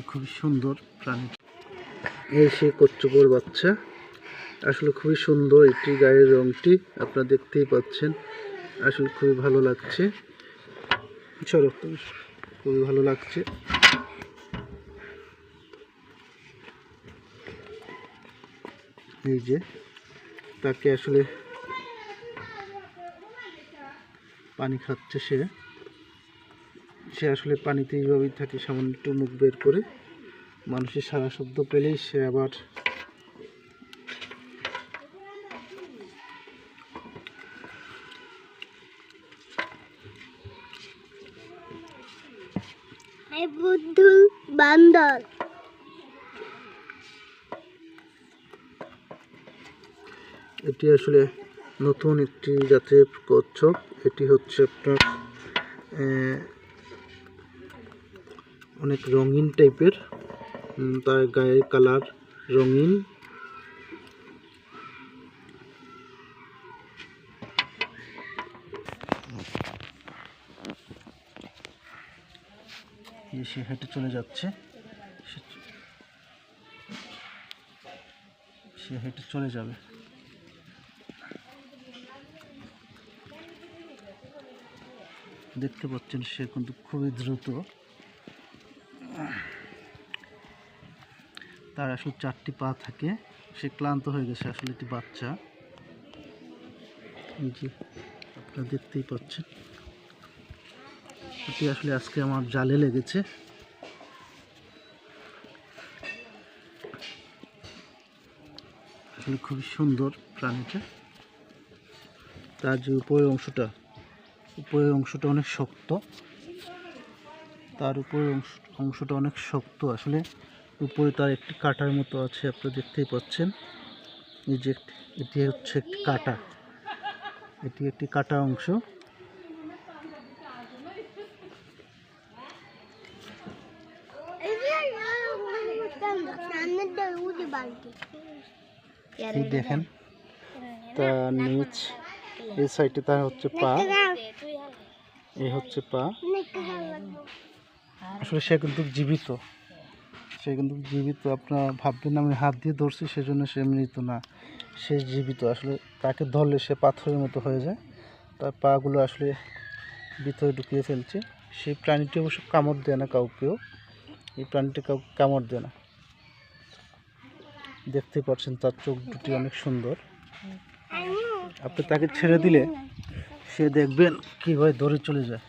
খুবই সুন্দর প্রাণী। এই সেই কচ্ছপের বাচ্চা, আসলে খুবই সুন্দর। এটি গায়ের রংটি আপনারা দেখতেই পাচ্ছেন, আসলে খুবই ভালো লাগছে। খুবই ভালো লাগছে। এই যে তাকে আসলে পানি খাচ্ছে, সে আসলে পানিতে এইভাবেই থাকে, সামান্য একটু মুখ বের করে। মানুষের সারা শব্দ পেলেই সে আবার বান্দর। এটি আসলে নতুন একটি জাতের কচ্ছপ। এটি হচ্ছে আপনার অনেক রঙিন টাইপের, তার গায়ের কালার রঙিন। সে হেঁটে চলে যাচ্ছে, সে হেঁটে চলে যাবে। দেখতে পাচ্ছেন সে কিন্তু খুবই দ্রুত। তার আসলে 4টি পা থাকে। সে ক্লান্ত হয়ে গেছে, আসলে একটি বাচ্চা। জি, আপনারা দেখতেই পাচ্ছেন। এটি আসলে আজকে আমার জালে লেগেছে। আসলে খুবই সুন্দর প্রাণীটা। তার যে উপরের অংশটা অনেক শক্ত। তার উপরের অংশটা অনেক শক্ত। আসলে উপরে তার একটি কাঁটার মতো আছে, আপনারা দেখতেই পাচ্ছেন। এই যে এটি হচ্ছে একটি কাঁটা, এটি একটি কাঁটা অংশ। এই দেখেন তার নিচ, এই সাইডে তার হচ্ছে পা, এই হচ্ছে পা। আসলে সে কিন্তু জীবিত, আপনারা ভাববেন আমি হাত দিয়ে ধরছি সেজন্য সে মৃত না, সে জীবিত। আসলে তাকে ধরলে সে পাথরের মতো হয়ে যায়। তার পাগুলো আসলে ভিতরে ঢুকিয়ে ফেলছে। সেই প্রাণীটি অবশ্য কামড় দেয় না কাউকেও, এই প্রাণীটি কাউকে কামড় দেয় না। দেখতে পাচ্ছেন তার চোখ দুটি অনেক সুন্দর। আপনি তাকে ছেড়ে দিলে সে দেখবেন কীভাবে দৌড়ে চলে যায়।